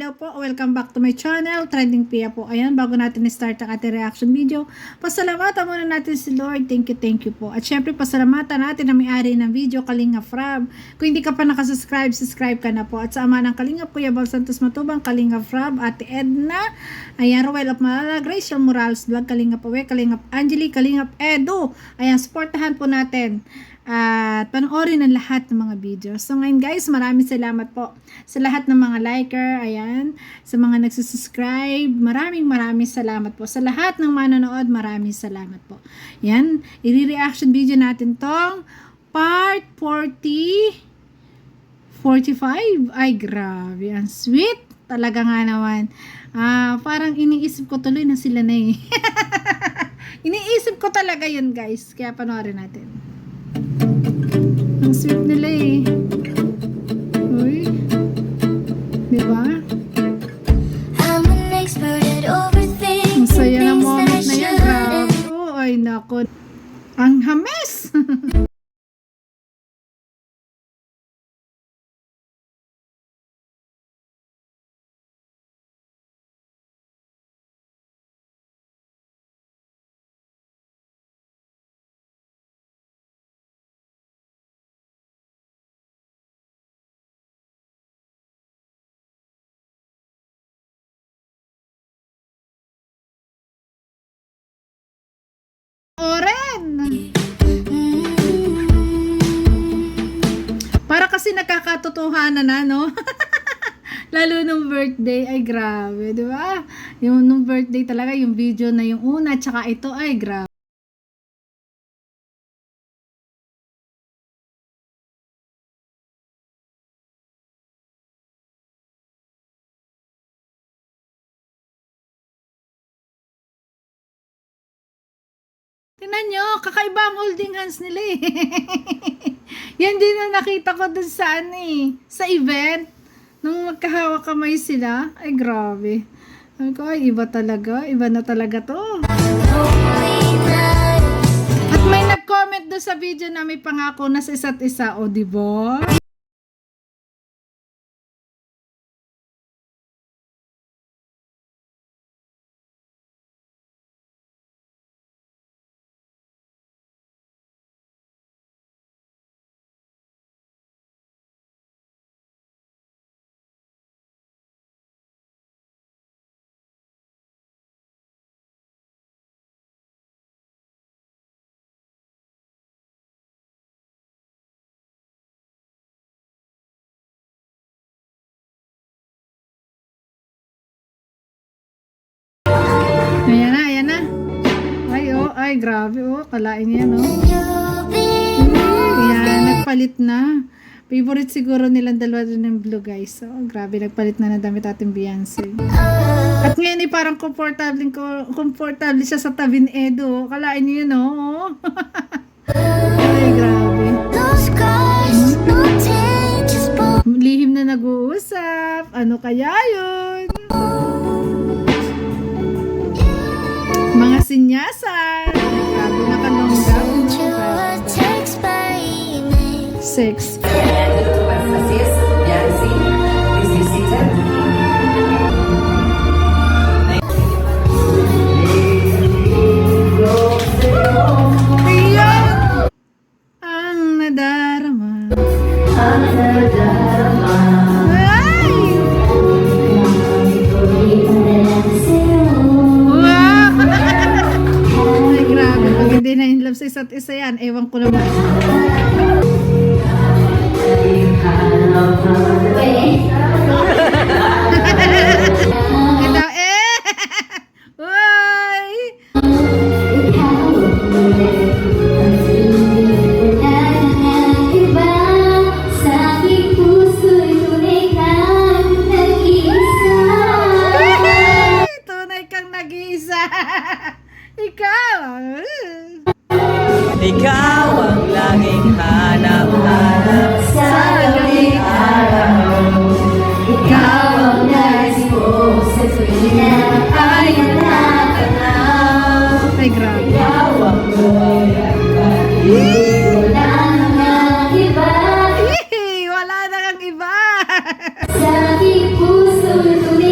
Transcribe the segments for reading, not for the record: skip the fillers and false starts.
hello po. Welcome back to my channel, Trending Pia po. Ayan, bago natin start ang ating reaction video, pasalamatan muna natin si Lord. Thank you po. At syempre, pasalamatan natin ang may-ari ng video, Kalingap Frab. Kung hindi ka pa nakasubscribe, subscribe ka na po. At sa ama ng Kalingap, Kuya Bal Santos Matubang, Kalingap Frab, Ate Edna, ayan, Roel of Malala, Gracial Morales Vlog, Kalingap Awe, Kalingap Angeli, Kalingap Edu. Ayan, supportahan po natin. At panoorin ang lahat ng mga videos. So ngayon guys, maraming salamat po sa lahat ng mga liker, ayan, sa mga nagsusubscribe, maraming salamat po. Sa lahat ng manonood, maraming salamat po. Yan, i-reaction video natin tong part 45. Ay grabe, ang sweet. Talaga nga naman. Parang iniisip ko tuloy na sila na eh. Iniisip ko talaga yun guys. Kaya panoorin natin. Ang sweet nila eh. Uy. Diba? Ang saya ng moment na yan. Grabe. Oh, ay nako. Ang hames. Oren. Para kasi nakakatotohanan na, no? Lalo nung birthday, ay grabe, di ba? Yung nung birthday talaga, yung video na yung una, tsaka ito, ay grabe. Tingnan nyo, kakaiba ang holding hands nila eh. Yan din na nakita ko dun sa sa event. Nung magkahawak kamay sila. Ay grabe. Sabi ko, ay iba talaga. Iba na talaga to. At may nag-comment doon sa video na may pangako na sa isa't isa. O diba? Ayan na. Ay, grabe, kalain niya, no? Ayan, nagpalit na. Favorite siguro nilang dalawa din ng blue, guys. So, grabe, nagpalit na ng damit ating Beyonce. At ngayon, parang komportable siya sa tabi ni Edo. Kalain niya, no? Ay, grabe. Lihim na nag-uusap. Ano kaya yun? Mga sinyasan. Grabe na kalongga. 6. Ang nadarama. Hindi na in love sa isa't isa yan. Ewan ko naman. Ito, Uy! Tunay kang nag-iisa. Ikaw ang laging hanap-hanap sa galing araw. Ikaw ang nais ko sa tuwina ay natanaw. Ay, grabe. Ikaw ang loyal wala nang iba. Wala na kang iba. Sa aking puso tunay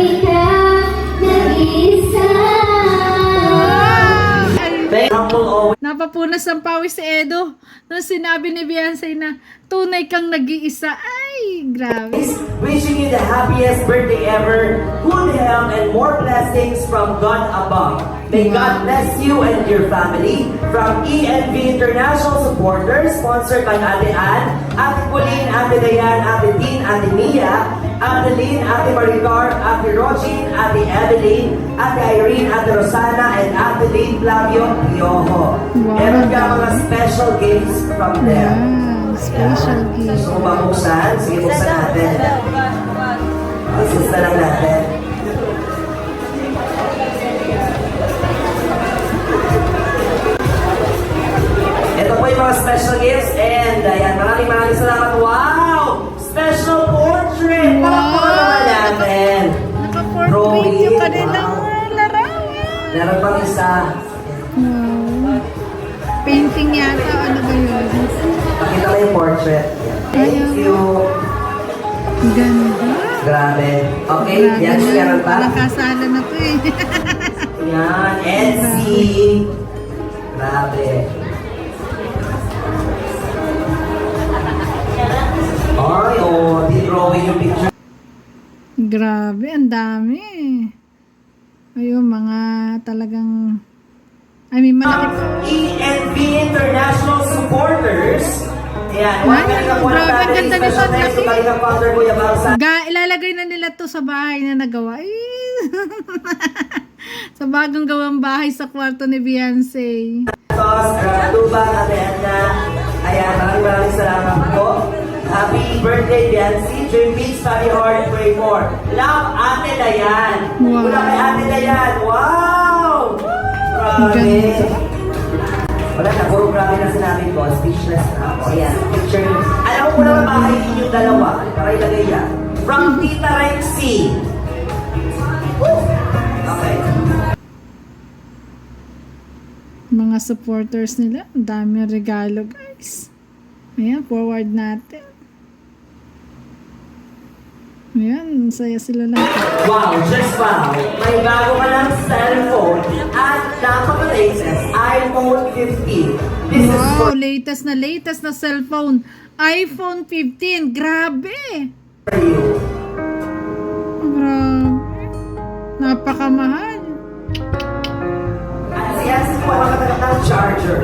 will always Napapunas ng pawis si Edo nung sinabi ni Beyonce na tunay kang nag-iisa. Ay, grabe. wishing you the happiest birthday ever, good health, and more blessings from God above. May God bless you and your family. From ENV International Supporters, sponsored by Ate Ann, Ate Pauline, Ate Dayan, Ate Dean, Ate Mia, Ate Lynn, Ate Maricar, Ate Rogin, Ate Evelyn, Ate Irene, Ate Rosana, and Ate Lynn Flavio Piojo. Wow. Meron ka mga special gifts from them. Wow, special gift. Gusto mo ba buksan? Sige, buksan natin. Buksan lang natin. Ito po yung mga special gifts and ayan, maraming salamat. Wow! Special portrait! Wow! Palakpakan naman natin. Naka-portrait yung kanilang larawan. Meron pang isa. Wow. Painting yata, ano ba yun? Pakita mo yung portrait. Thank you. Ganda. Grabe. Okay, Grabe yan, na. meron pa. Parang kasala na to eh. Yan, Etsy. Grabe. Ay, oh, di drawing yung picture. Grabe, ang dami. Ayun, mga talagang... I mean, malaki po. ENV International Supporters. Ayan, Ay, one kanina po grabe, natin. ganda Special nito, thanks to laki. kanina founder Kuya Bangsa. Ilalagay na nila to sa bahay na nagawa. Ay, sa bagong gawang bahay sa kwarto ni Beyonce. Tos, Tubang, Ate Anna. Ayan, maraming salamat po. Happy birthday, Biancy. Dream big, study hard, pray more. Love, Ate Dayan. Wow. Mula kay Ate Dayan. Wow! Grabe. Ganda. Wala na, puro grabe na sinabi ko. Speechless na ako. Ayan, picture. Alam ko na bahay ninyong dalawa. Para ilagay yan. From Tita Rexy. Okay. Mga supporters nila, ang dami regalo, guys. Ayan, forward natin. Ayan, saya sila lahat. Wow, just wow. May bago ka ng cellphone at napaka-latest iPhone 15. This is Wow, for latest na cellphone. iPhone 15. Grabe! you. Grabe. Napakamahal. At siya si po makatagat ng charger.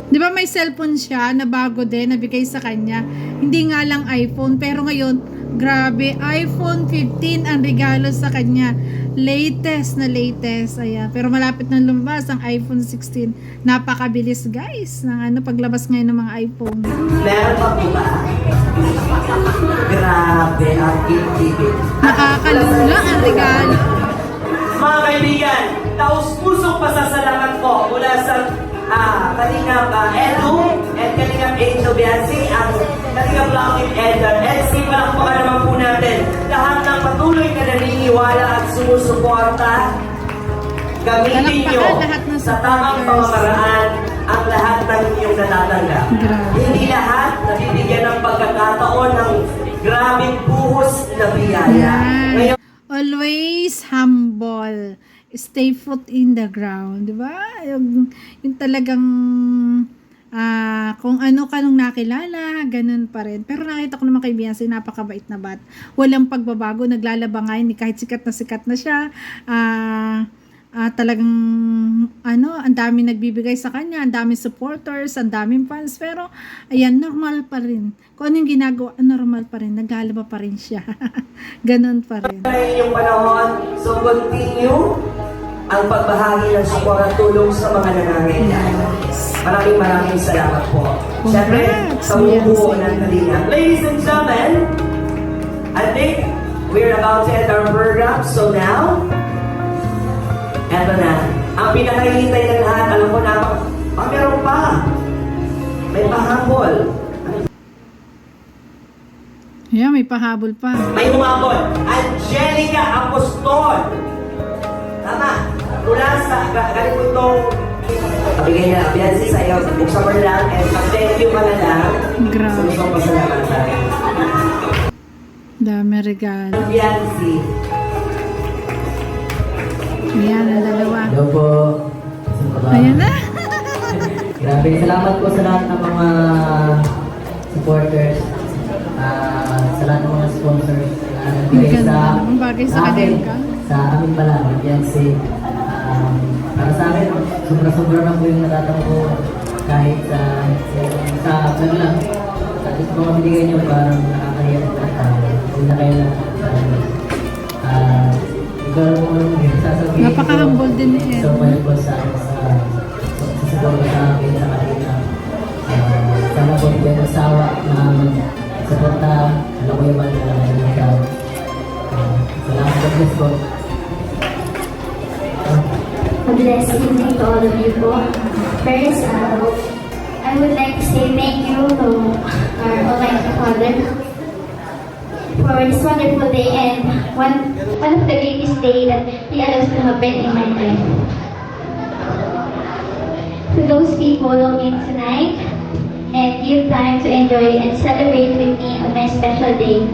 Di ba may cellphone siya na bago din, nabigay sa kanya? Hindi nga lang iPhone, pero ngayon, grabe, iPhone 15 ang regalo sa kanya. Latest na latest. Ayan. Pero malapit na lumabas ang iPhone 16. Napakabilis, guys, ng paglabas ngayon ng mga iPhone. Meron pa po ba? Grabe, ang ibig. Nakakalula ang regalo. Mga kaibigan, taus-pusong pasasalamat po mula sa Kalingap Edu and Kalingap Angel Biancy, ang Kalingap Langit Edgar. Etsy, palakpakan naman po natin lahat ng patuloy na naniniwala at sumusuporta. Gamitin nyo Palakpakan lahat ng sa tamang supporters. pamamaraan ang lahat ng inyong natatanggap. Grabe. Hindi lahat nabibigyan ng pagkakataon ng grabing buhos na biyaya. Yan. Ngayon, Always humble. Stay foot in the ground. Diba? Yung talagang kung ano ka nung nakilala, ganun pa rin. Pero nakita ko naman kay Beyonce, napakabait na bat. Walang pagbabago, naglalabangay, kahit sikat na siya. Talagang ang dami nagbibigay sa kanya, ang daming supporters, ang daming fans, pero ayan, normal pa rin. Kung ano yung ginagawa, normal pa rin, naglalaba pa rin siya. Ganun pa rin. yung panahon, so continue ang pagbahagi ng support at tulong sa mga nangangailangan. Maraming salamat po. Siyempre, Congrats, sa bubuo Beyonce. ng Kalingap. Ladies and gentlemen, I think we're about to end our program. So now, eto na. Ang pinakahihintay ng lahat, alam ko meron pa. May pahabol. Ayan, may pahabol pa. May humabol. Angelica Apostol. Tama. Mula sa galing mo itong pabigay na Biancy sa'yo. Buksan mo lang and mag-thank you ka na lang. Grabe. Sa isang pasalamatan. Dami regalo. Biancy. Ayan, ang dalawa. Hello po. Ayan na. Grabe, salamat po sa lahat ng mga supporters, sa lahat ng mga sponsors na nagbigay Maganda. sa Ang bagay sa akin, kanila. sa amin pala, yan si para sa amin, sobra-sobra na po yung natatang ko kahit sa vlog lang. At ito mga binigay niyo parang nakakahiya at hindi na kayo lang. Ikaw lang po yung sasabihin ko. Napaka-humble din ni Ed. So, kayo po sa siguro sa akin sa kanila. Sana po hindi kayo nasawa na suporta. Alam ko yung mga nalalaman. Salamat po, bless po. A blessed evening to all of you po. First, I would like to say thank you to our Almighty Father for this wonderful day and one of the greatest day that He allows to happen in my life. To those people who came tonight and give time to enjoy and celebrate with me on my special day.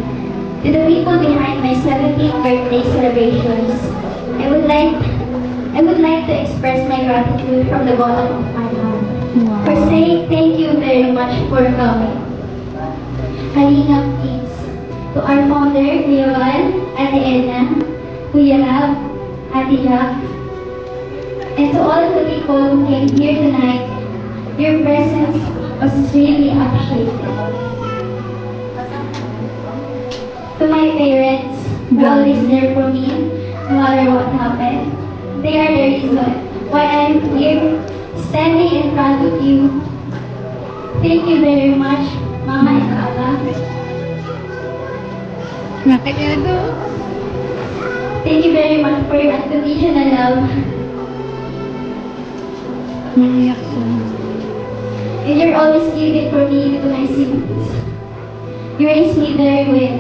To the people behind my 17th birthday celebrations, I would like to express my gratitude from the bottom of my heart for saying thank you very much for coming. Kalingap Kids, to our founder, Kuya Val, Ate Edna, Kuya Rab, Ate Jack, and to all of the people who came here tonight, your presence was really appreciated. To my parents, who are always there for me, no matter what happened. They are the reason why I'm here, standing in front of you. Thank you very much, Mama and Papa. Nakikado. Thank you very much for your unconditional love. Naiyak siya. And you're always giving for me to my siblings. You raised me very well.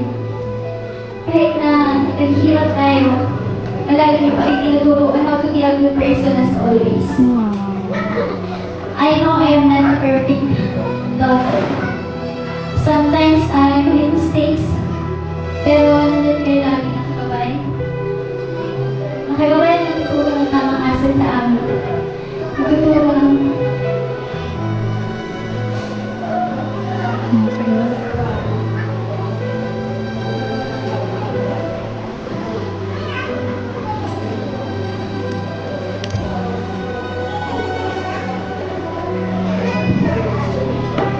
Kahit na naghihirap tayo, lalo niyo pa itinuturo how to be a good person as always. Wow. I know I am not a perfect daughter. Sometimes I make mistakes, pero nandun kayo lagi nakababay. Nakababay na tuturo ng tamang asal sa amin. Tuturo ng Okay.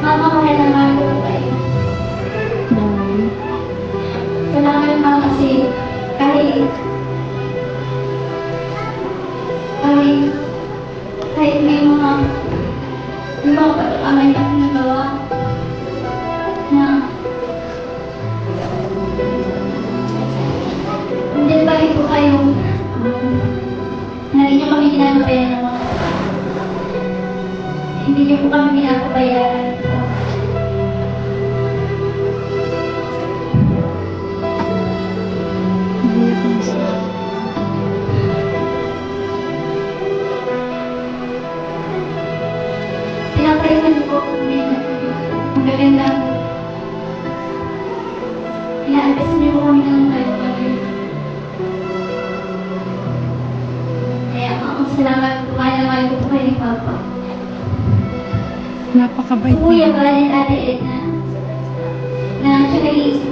Mama, mahal na mahal ko kayo. Bye. Salamat Mama kasi kahit may mga pagkakamay na nagawa na hindi pa rin po kayo na rin nyo kami ginagabayan ng mga hindi nyo po kami ginagabayan po. Naiyak na siya. Pinapalitan ko kami magaganda. Inaatas niyo po kami ng kayo. Kaya ang salamat po, mahal ko po kayo ni Papa. Napakabait Kuya niya. Val and Ate Edna, na actually,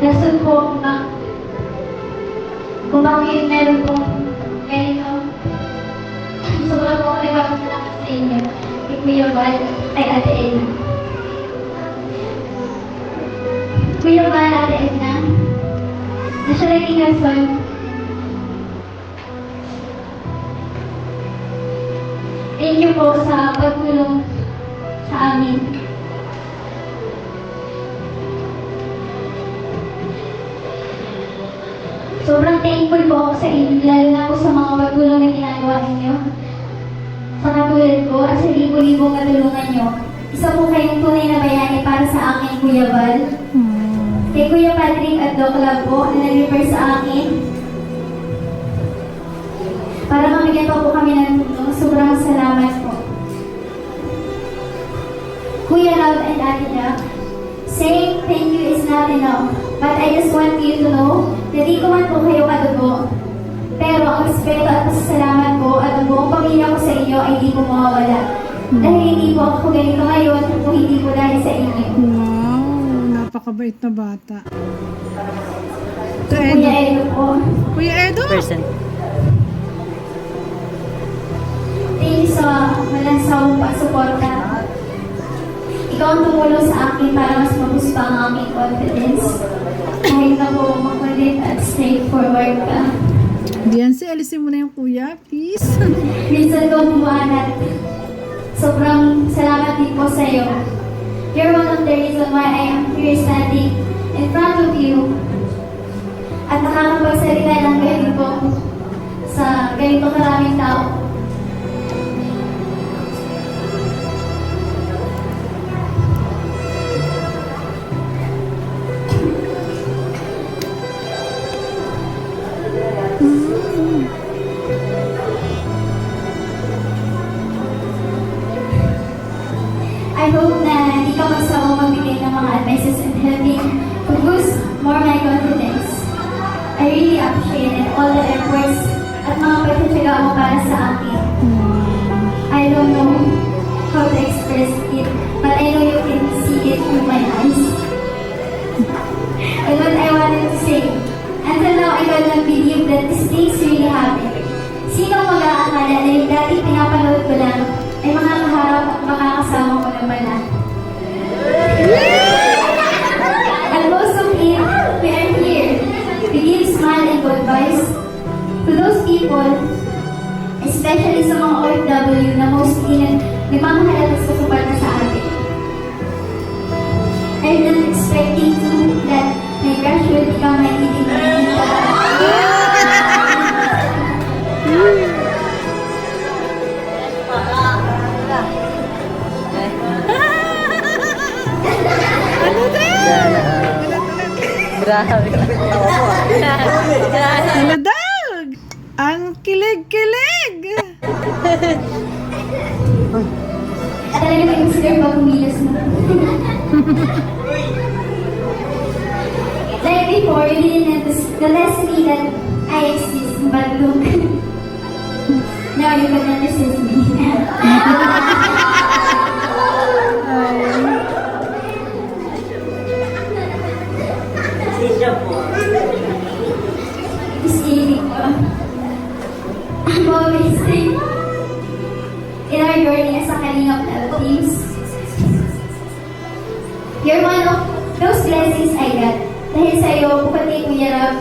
rason po kung bakit meron pong ganito. Sobrang po ako nagpapasalamat sa inyo. Kay Kuya Val ay Ate Edna. Kuya Val, Ate Edna, na siya naging rason thank you po sa pagtulong sa amin. Sobrang thankful po ako sa inyo, lalo na po sa mga pagtulong na ginagawa ninyo. Sa katulad ko at sa libo-libong katulungan nyo, isa po kayong tunay na bayani para sa akin, Kuya Val. Kay Kuya Patrick at Doc Lab po na nag-refer sa akin. Para mamigyan pa po kami ng tulong, sobrang salamat po. Kuya Love and Ate Jack, saying thank you is not enough, but I just want you to know na di ko man po kayo kadugo, Pero ang respeto at pasasalamat ko at ang buong pamilya ko sa inyo ay hindi ko mawawala. Dahil hindi po ako ganito ngayon kung hindi po dahil sa inyo. Wow, napakabait na bata. Ito, Kuya Edo. Edo po. Kuya Edo? Thank you sa walang sawang pagsuporta. Ikaw ang tumulong sa akin para mas mabus pa ang aking confidence. Kahit na po makulit at straightforward ka. Beyonce, alisin mo na yung kuya, please. Minsan ko bumanat. Sobrang salamat din po sa iyo. You're one of the reason why I am here standing in front of you. At nakakapagsalita ng ganito sa ganito karaming tao. I hope na hindi ka magsawang magbigay ng mga advices and helping to boost more my confidence. I really appreciate all the efforts at mga pagtitiyaga mo para sa akin. I don't know how to express it, but I know you can see it through my eyes. And what I wanted to say, until now I could not believe that these things really happened. Sino mag-aakala na yung dati pinapanood ko lang ay mga kaharap at makakasama ko naman na. And most of it, we are here. We give smile and good vibes to those people, especially sa mga OFW na mostly nagmamahal at susuporta sa atin. I'm not expecting to that my crush will become my leading man. Ano daw? Ang kilig-kilig! Talaga nag-consider pa kumilos mo. Like before, you didn't understand me that I exist, but look. Now you can understand me. Mistaking ko. I'm always safe. In our journey as a Kalingap teams. You're one of those blessings I got. Dahil sa iyo, bukod kay Kuya Rab,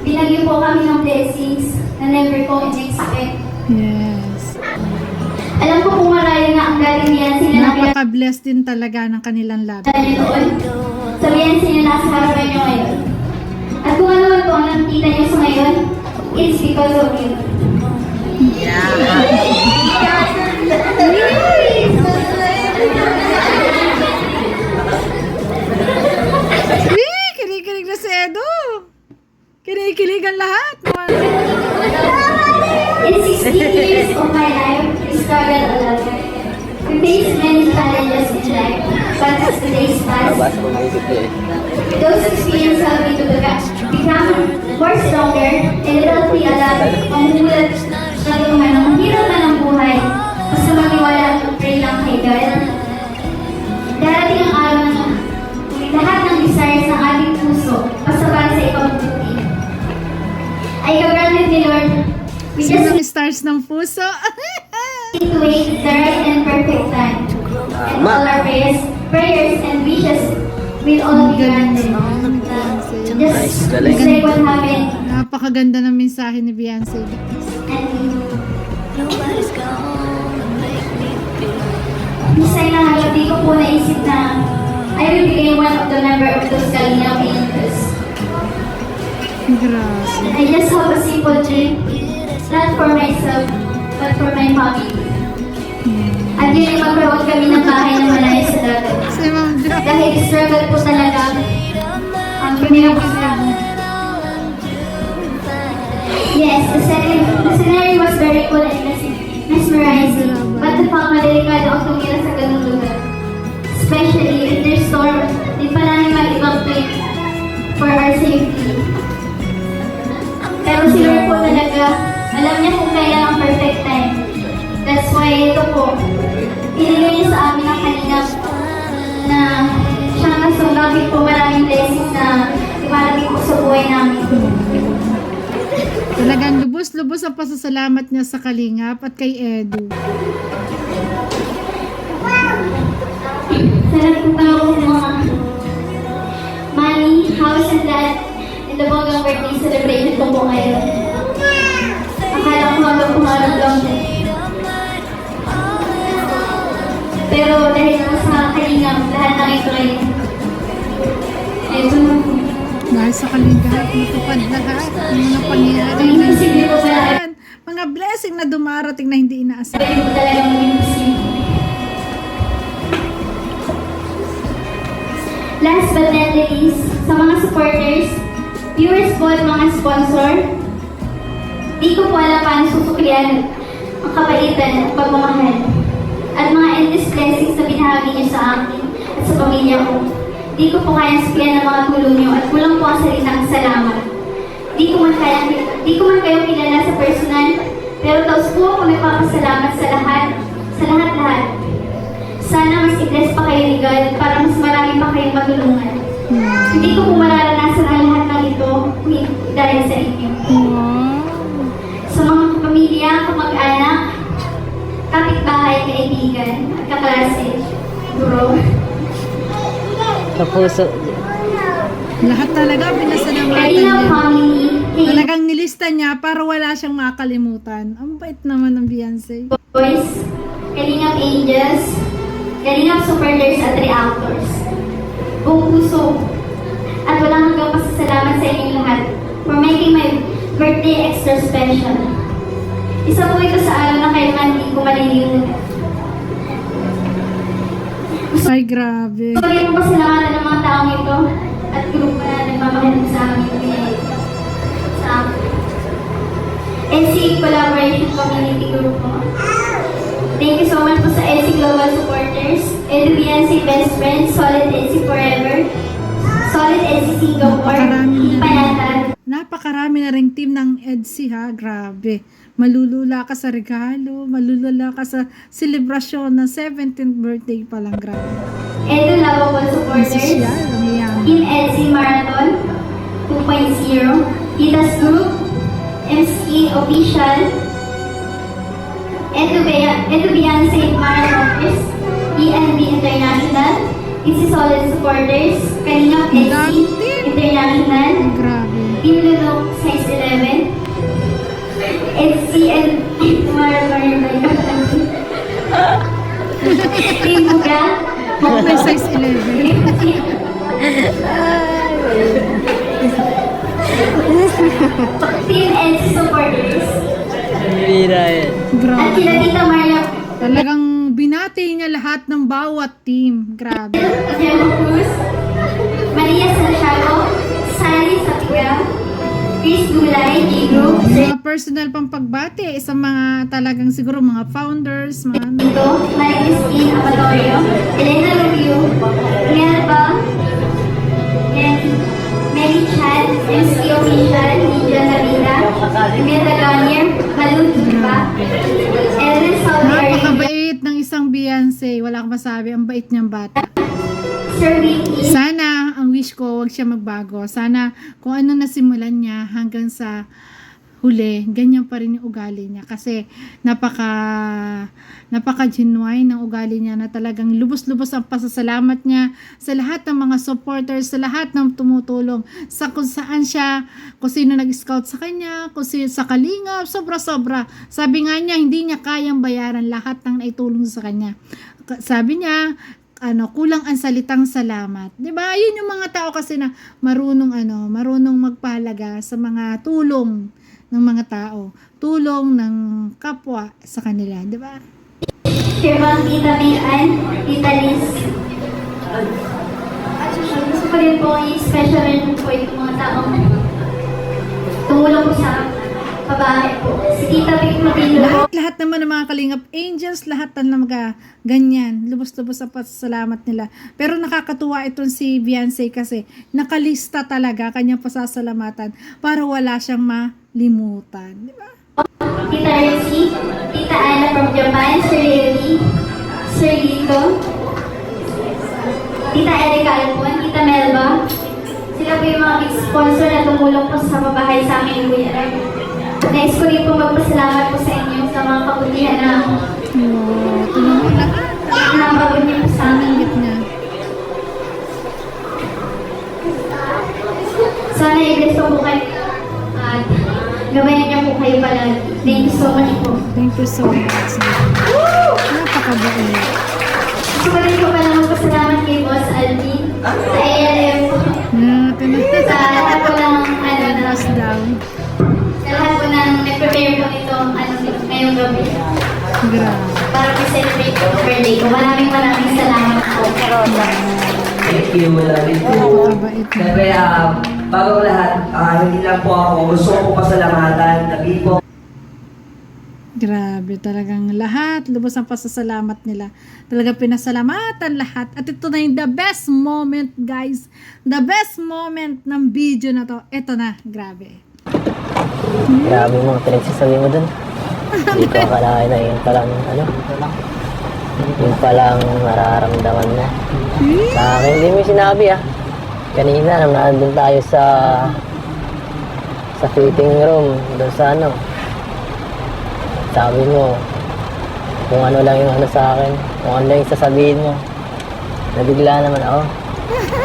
binagyo po kami ng blessings na never ko in-expect. Yes. Alam ko kung maraya nga ang galing niyan sila na Napaka-bless din talaga ng kanilang lab. pinagdala niyo noon. Sabihan sila nasa harapan niyo ngayon. At kung ano man po ang nakikita niyo sa ngayon, it's because of you. Kinikilig na si Edo. Kinikilig ang lahat. In 16 years of my life, we struggled a lot. We faced many challenges in life, but as the days passed, those experiences helped me to become more stronger and healthy alam ang mulat na tulungan ng hirap na ng buhay. Basta maniwala at pray lang kay God. Darating ang araw na lahat ng desires ng ating puso basta para sa ipagbuti. Ay granted ni Lord, we just Sinong stars ng puso? need to wait the right and perfect time. And all our prayers and wishes will all be granted. Just like what happened Napakaganda ng mensahe ni Beyonce. and minsan na hindi ko po naisip na I will become one of the member of those Kalingap angels. Grabe. I just have a simple dream, not for myself, but for my family. At yun ay magkaroon kami ng bahay na malayo sa dagat. Si Ma'am Jo. Dahil struggle po talaga ang pinag-isip. Yes, the scenario was very cool and mesmerizing. But the fact na delikado ang tumira sa ganung lugar. Especially if there's storm, di pa namin mag-evacuate for our safety. Pero si Lord po talaga Alam niya kung kailan ang perfect time. That's why ito po, pinigay niya sa amin ang kanina na siya nasunod po maraming blessings na iparating po sa buhay namin. Talagang lubos-lubos ang pasasalamat niya sa Kalingap at kay Edu. Sarap po kayo sa mga money, house, and land in the bonggang birthday celebration ko po ngayon. Akala ko hanggang pumarap lang siya. Pero dahil sa Kalingap, lahat ng ito ngayon. Ito na po. Dahil sa Kalingap, matupad lahat ng mga pangyayari na Imposible po ba? mga blessing na dumarating na hindi inaasahan. Pwede po talagang imposible. Last but not the least, sa mga supporters, viewers po at mga sponsor, di ko po alam paano susuklian ang kabaitan at pagmamahal at mga endless blessings na binahagi niyo sa akin at sa pamilya ko. Di ko po kayang suklian ang mga tulong niyo at kulang po ang salitang salamat. Di ko man kayo kilala sa personal, pero taos po ako nagpapasalamat sa lahat. Sana mas i-bless pa kayo ni God para mas marami pa kayong matulungan. Hindi ko po mararanasan ang lahat ng ito dahil sa inyo. Sa mga kapamilya, kamag-anak, kapitbahay, kaibigan, at kaklase, guro. Tapos, Lahat talaga pinasalamatan Kalingap niya. family, Talagang nilista niya para wala siyang makakalimutan. Ang bait naman ng Beyonce. boys, Kalingap angels, Kalingap supporters at reactors. Buong puso at walang hanggang pasasalamat sa inyong lahat for making my birthday extra special. Isa po ito sa araw na kailan hindi ko malilimutan. Ay, grabe. Gusto ko rin pasalamatan ng mga taong ito at grupo na nagmamahal sa amin. Sa NC Collaboration Community Group po. Thank you so much po sa NC Global Supporters, Edu Beyonce Best Friends, Solid NC Forever, Solid NC Singapore, Ipanatan. Napakarami na ring team ng EDSI ha. Grabe. Malulula ka sa regalo, malulula ka sa selebrasyon ng 17th birthday pa lang. Grabe. Edu Lovable Supporters, Social, ang yaman. Team NC Marathon 2.0, Titas Group, MC Official, Edu Beyonce Marathoners, ENB International, NC Solid Supporters, Kalingap NC International, Grabe. Team Lunok Size 11, NC and Team Buga, May size 11. Team NC Supporters, at Grabe. sila Tita Maria Talagang binati niya lahat ng bawat team. Grabe. Jello Cruz, Maria Santiago, Sally Sapiga, Chris Gulay, G-Group, Mga personal pang pagbati sa mga talagang siguro mga founders, mga Sergito, Maria Christine Amatorio, Elena Rubio, Nelba, Mary Chan, MC Official, Lydia Navida, Meta Ganier, Malu Dipa, Ellen Salvador, napakabait ng isang Beyonce. Wala akong masabi. Ang bait niyang bata. Sir Vicky, Sana, ang wish ko, wag siya magbago. Sana, kung ano nasimulan niya hanggang sa huli, ganyan pa rin yung ugali niya. Kasi, napaka-genuine ng ugali niya na talagang lubos-lubos ang pasasalamat niya sa lahat ng mga supporters, sa lahat ng tumutulong, sa kung saan siya, kung sino nag-scout sa kanya, kung sino sa Kalingap, sobra-sobra. Sabi nga niya, hindi niya kayang bayaran lahat ng naitulong sa kanya. Sabi niya, kulang ang salitang salamat. 'Di ba? Yun yung mga tao kasi na marunong magpahalaga sa mga tulong ng mga tao, tulong ng kapwa sa kanila, 'di ba? Sirvan Tita Mayan, Tita Liz. Gusto ko rin po i-special rin po itong mga taong tumulong po sa kabahay po. Si Tita Vic Matino po. Lahat naman ng mga Kalingap Angels, lahat na mga ganyan, lubos-lubos ang pasasalamat nila. Pero nakakatuwa itong si Beyonce kasi nakalista talaga kanyang pasasalamatan para wala siyang malimutan, 'di ba? Chairman, Sir Leonie, Sir Lito, Tita Erika Alpon, Tita Melba. Sila po yung mga big sponsor na tumulong po sa pabahay sa amin ni Kuya Rem. Next ko rin po magpasalamat po sa inyo sa mga kabutihan na Tulungan lahat. napagod niyo po sa amin. Git niya. Sana i-bless po kayo at gabayan niyo po kayo palagi. Thank you so much po. Thank you so much. Napakabait. Gusto ko rin po pala magpasalamat kay Boss Alvin, sa ALM, sa lahat po ng Pass down. sa lahat po ng nag-prepare po nito ngayong gabi. Grabe. Para po celebrate po ang birthday ko. Maraming salamat po. Thank you, love you too. Napakabait mo. Siyempre, bago ang lahat, hindi lang po ako, gusto ko po pasalamatan na people. Grabe, talagang lahat, lubos ang pasasalamat nila. Talagang pinasalamatan lahat. At ito na yung the best moment, guys. The best moment ng video na to. Ito na, grabe. Grabe yung mga pinagsasabi mo dun. Hindi ko akalain na yun palang, yun palang nararamdaman mo. Sa akin, hindi mo sinabi Kanina, nung nandun tayo sa fitting room, doon sa sabi mo, kung ano lang yung sa akin, kung ano lang yung sasabihin mo. Nabigla naman ako.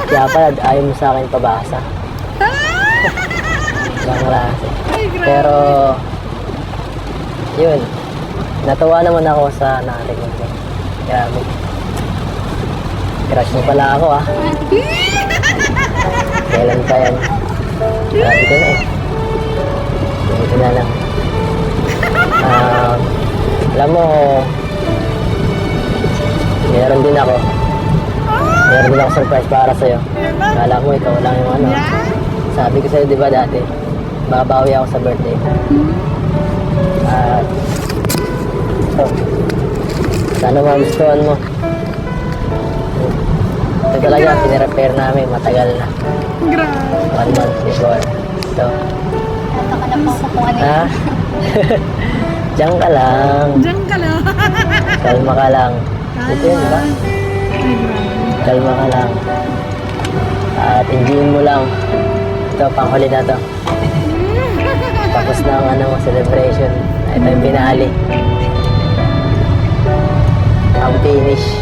Kaya pala, ayaw mo sa akin pabasa. Ibang klase. Pero, yun, natuwa naman ako sa narinig mo. Grabe. Crush mo pala ako Kailan pa yan? Grabe ko na Dito na lang. Alam mo, meron din ako surprise para sa'yo. Kala mo ikaw lang yung sabi ko sa'yo, di ba dati, babawi ako sa birthday mo. At ito, sana magustuhan mo. Ito talaga, pinirepair namin, matagal na. Grabe. 1 month before. Ito. Ito ka na po kung ano. Diyan ka lang. Diyan ka lang. Kalma ka lang. Ito yun, di ba? Ay, grabe. Kalma ka lang. At enjoyin mo lang. Ito, panghuli na to. Tapos na ang celebration. Ito yung pinali. Ang finish.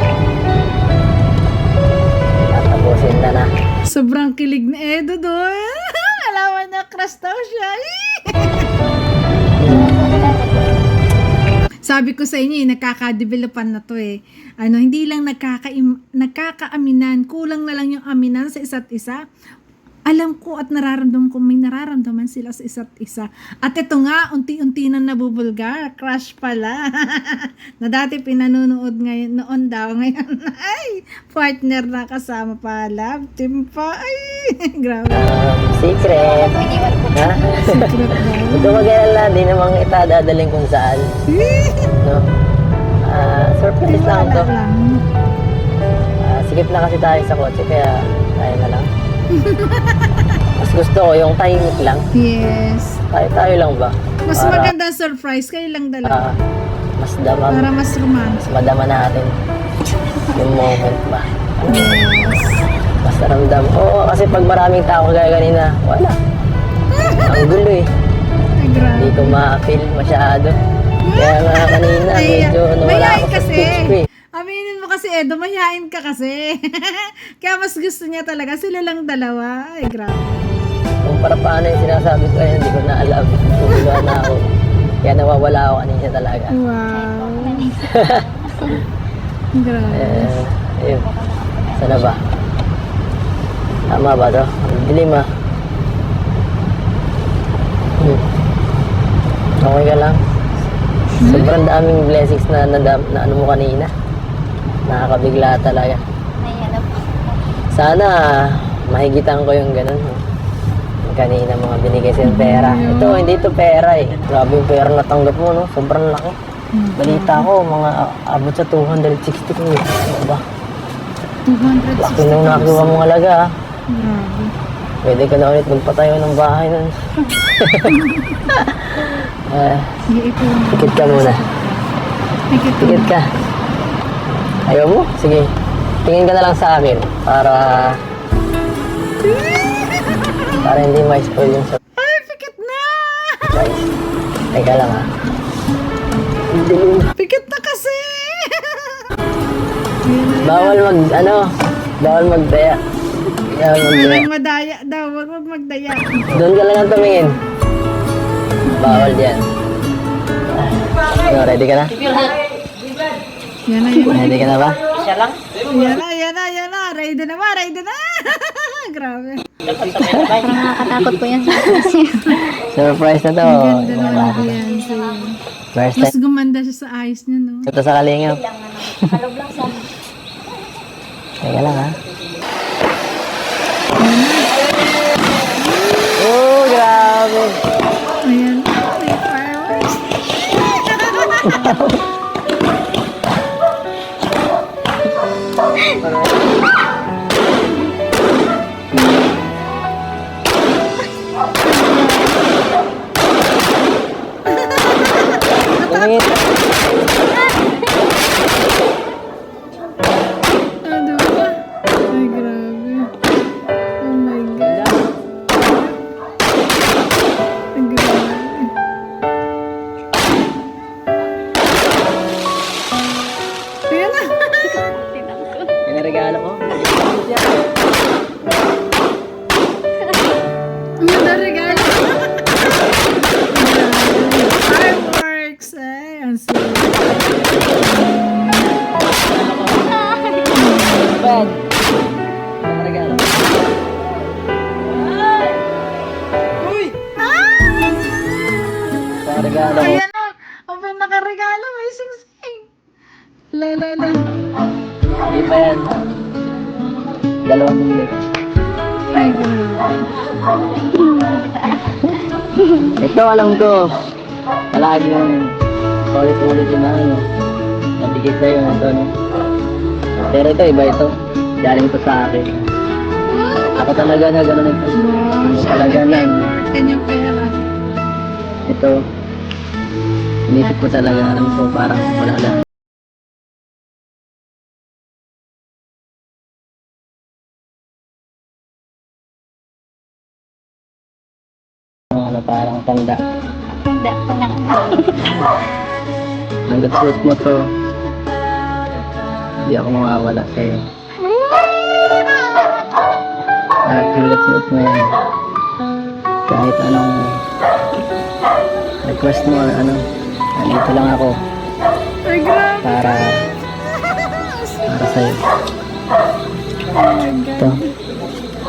Tatapusin na. Sobrang kilig na Edo doon. Alaman na crush daw siya. Sabi ko sa inyo, nakaka-developan na to hindi lang nagkakaaminan, kulang na lang yung aminan sa isa't isa. Alam ko at nararamdaman ko may nararamdaman sila sa isa't isa. At ito nga, unti-unti na nabubulgar. Crush pala. Na dati pinanunood ngayon, noon daw. Ngayon, ay, partner na kasama pa. Love team pa. Ay, grabe. Secret. Ha? Secret daw. Huwag ka mag-alala, di namang itadadaling kung saan. No? Surprise lang to. Lang. Sikip na kasi tayo sa kotse, kaya tayo na lang. Mas gusto ko yung tahimik lang. Yes. Tayo lang ba? Mas Para, maganda surprise kayo lang dalawa. mas dama, Para mas romantic. madama natin yung moment ba. Yes. Mas naramdam. Oo, kasi pag maraming tao kagaya kanina, wala. Ang gulo Ay, grabe. Hindi ko ma-feel masyado. Kaya nga kanina, medyo wala mayayain ako sa kasi. speech ko Aminin mo kasi, Edo, mayayain ka kasi. Kaya mas gusto niya talaga sila lang dalawa. Ay, grabe. Kung para paano yung sinasabi ko, hindi ko na alam. Tumulo na ako. Kaya nawawala ako kanina talaga. Wow. Grabe. Ayun. Sana ba? Tama ba to? Ang dilim Okay ka lang? Sobrang daming blessings na ano mo kanina. Nakakabigla talaga. Sana mahigitan ko yung ganun. Yung kanina mga binigay sa'yung pera. Ito, hindi ito pera Grabe yung pera na tanggap mo, no? Sobrang laki. Balita ko, mga abot sa 260 ko. Ano ba? 260. Laki nung nakuha mong alaga, Grabe. Pwede ka na ulit magpatayo ng bahay nun. Sige, ito. Tikit ka muna. Pikit ko. Tikit ka. Ayaw mo? Sige. Tingin ka na lang sa akin para hindi ma-spoil yung Ay, pikit na! surprise. Teka lang ha. Pikit na kasi! Bawal bawal magdaya. Bawal magdaya. Walang madaya daw, wag magdaya. Doon ka lang ang tumingin. Bawal yan. So, ready ka na? Yan na. Ready ka na ba? Yan na. Ready na ba? Grabe. Parang nakakatakot po yan sa Surprise na to. Ganda naman ni Beyonce. First Mas time. gumanda siya sa eyes niya, no? Ito sa kalingap. Teka lang ha. Oh, grabe. Ayan. May fireworks. Tumingin. Ano ba? Ay, grabe. Oh my God. Ang grabe. Ayan na. Yung regalo ko. Ang ganda regalo. Fireworks. Ay, ang sweet. Ben. Yung regalo. Yung regalo ko. Ayan na. Ang may nakaregalo. May sing-sing. La. Hindi pa yan. Dalawang bulit. Ay, grabe. Ito alam ko. Palagi yung ulit-ulit yung nabigay sa'yo na ito, no? Pero ito, iba ito. Galing to sa akin. Ako talaga na gano'n ito. Talaga na. Kanyang pera. Ito. Inisip ko talaga. Alam ko parang wala lang. Parang tanda. Hindi ako na. Hanggat suot mo to, hindi ako mawawala sa'yo. Hanggat suot mo yan. Kahit anong request mo, nandito lang ako Ay, grabe. para sa'yo. Oh my God. Ito.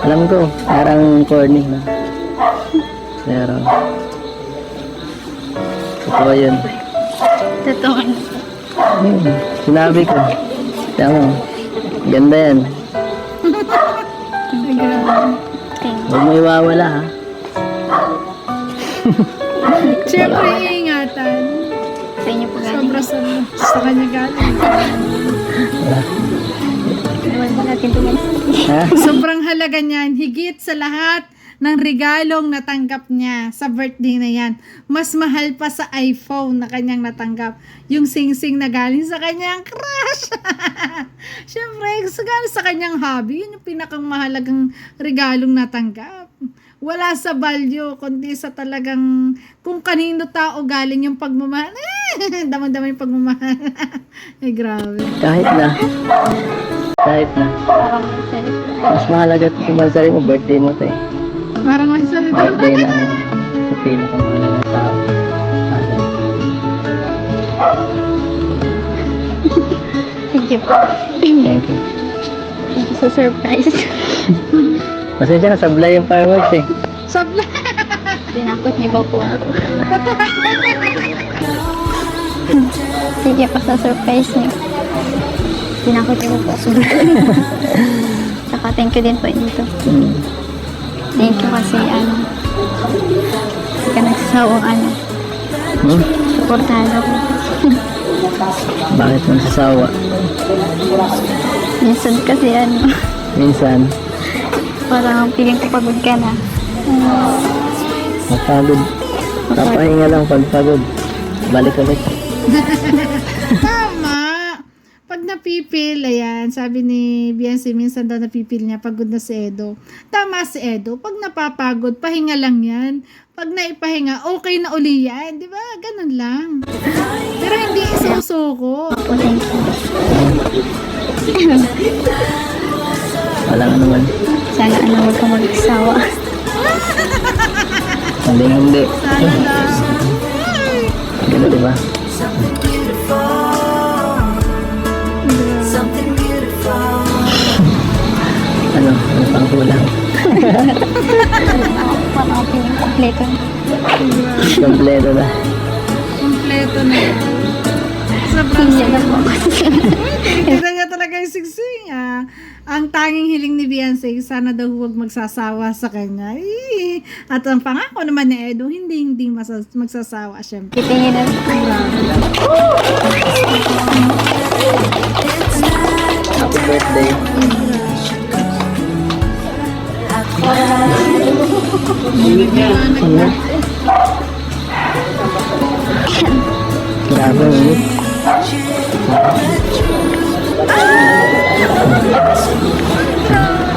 Alam ko, parang corny na. Pero, totoo yun. Totoo. Sinabi ko. Tama. Ganda yan. Ay, grabe. Huwag mo iwawala ha. Siyempre, iingatan. Sa inyo po galing. Sobra sa kanya galing. Iwan mo natin tingin. Ha? Sobrang halaga niyan. Higit sa lahat ng regalong natanggap niya sa birthday na yan. Mas mahal pa sa iPhone na kanyang natanggap. Yung sing-sing na galing sa kanyang crush. Siyempre, sa kanyang hobby, yun yung pinakang mahalagang regalong natanggap. Wala sa value, kundi sa talagang kung kanino tao galing yung pagmamahal. Damang-damang yung pagmamahal. Ay, grabe. Kahit na. Parang celebrate. Mas mahalaga kung mansari mo, birthday mo to eh. Parang may salita. Birthday na sa pinakamahalaga tao. Thank you po. Thank you. Thank you sa surprise. Pasensya na, sablay yung fireworks eh. Sabla. Dinakot niyo ba po ako? Thank you po sa surprise niyo. Dinakot niyo po ako. Saka thank you din po dito. Thank you kasi hindi ka nagsasawang supportahan ako. Bakit mo nasasawa? Minsan kasi Minsan, parang feeling ko pagod ka na. mapagod. Papahinga lang pag pagod. Balik ulit. Tama. Pag napipil, ayan, sabi ni Biancy, minsan daw napipil niya, pagod na si Edo. Tama si Edo, pag napapagod, pahinga lang yan. Pag naipahinga, okay na uli yan. Di ba? Ganun lang. Pero hindi isusuko. Wala ka naman. Sana huwag ka mag-asawa. Hindi. Sana lang. Ganda, diba? Ano pang kulang? Parang ako yung kompleto. Kompleto na. Kompleto na yan. Sobrang Hindi na po. Kita niya talaga yung sigsing. Ang tanging hiling ni Beyonce, sana daw huwag magsasawa sa kanya. At ang pangako naman ni Edo, hindi magsasawa, syempre. Titingin na. Happy birthday. Grabe,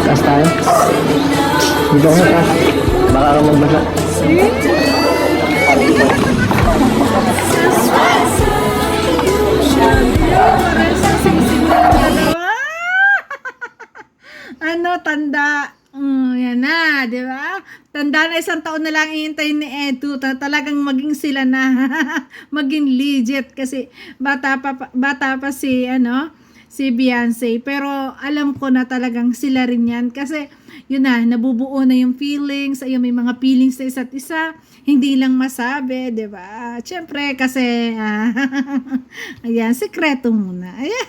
taas tayo. Dito ako taas. Baka ka magbasa. Ano, tanda. Yan na, di ba? Tanda na, 1 taon na lang iintay ni Edu. Talagang maging sila na. Maging legit. Kasi bata pa si, si Beyonce. Pero alam ko na talagang sila rin yan. Kasi, yun na, nabubuo na yung feelings. Ayun, may mga feelings sa isa't isa. Hindi lang masabi, di ba? Siyempre, kasi, ayan, sekreto muna. Ayan.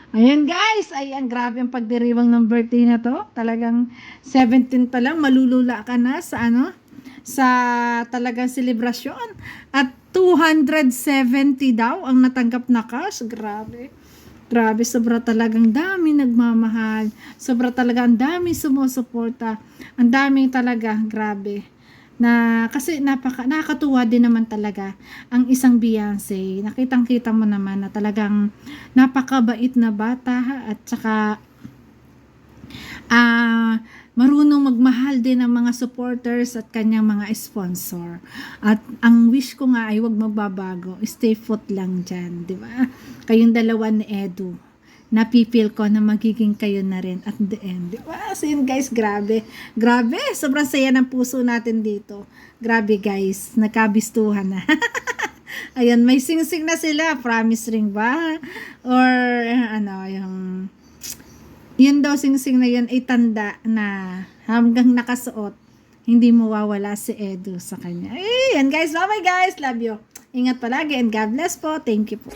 Ayan guys, ayan, grabe ang pagdiriwang ng birthday na to. Talagang 17 pa lang, malulula ka na sa sa talagang selebrasyon. At 270 daw ang natanggap na cash. Grabe. Grabe, sobra talagang dami nagmamahal. Sobra talaga ang dami sumusuporta. Ang dami talaga, grabe. Na kasi nakakatuwa din naman talaga ang isang Beyonce. Nakitang-kita mo naman na talagang napakabait na bata at saka marunong magmahal din ng mga supporters at kanyang mga sponsor. At ang wish ko nga ay wag magbabago. Stay put lang dyan, di ba? Kayong dalawa ni Edu. Napipil ko na magiging kayo na rin at the end. Di ba? So yun guys, grabe. Grabe, sobrang saya ng puso natin dito. Grabe guys, nagkabistuhan na. Ayan, may sing-sing na sila. Promise ring ba? Or yun daw sing-sing na yun ay tanda na hanggang nakasuot, hindi mawawala si Edu sa kanya. Ayan guys, bye-bye guys. Love you. Ingat palagi and God bless po. Thank you po.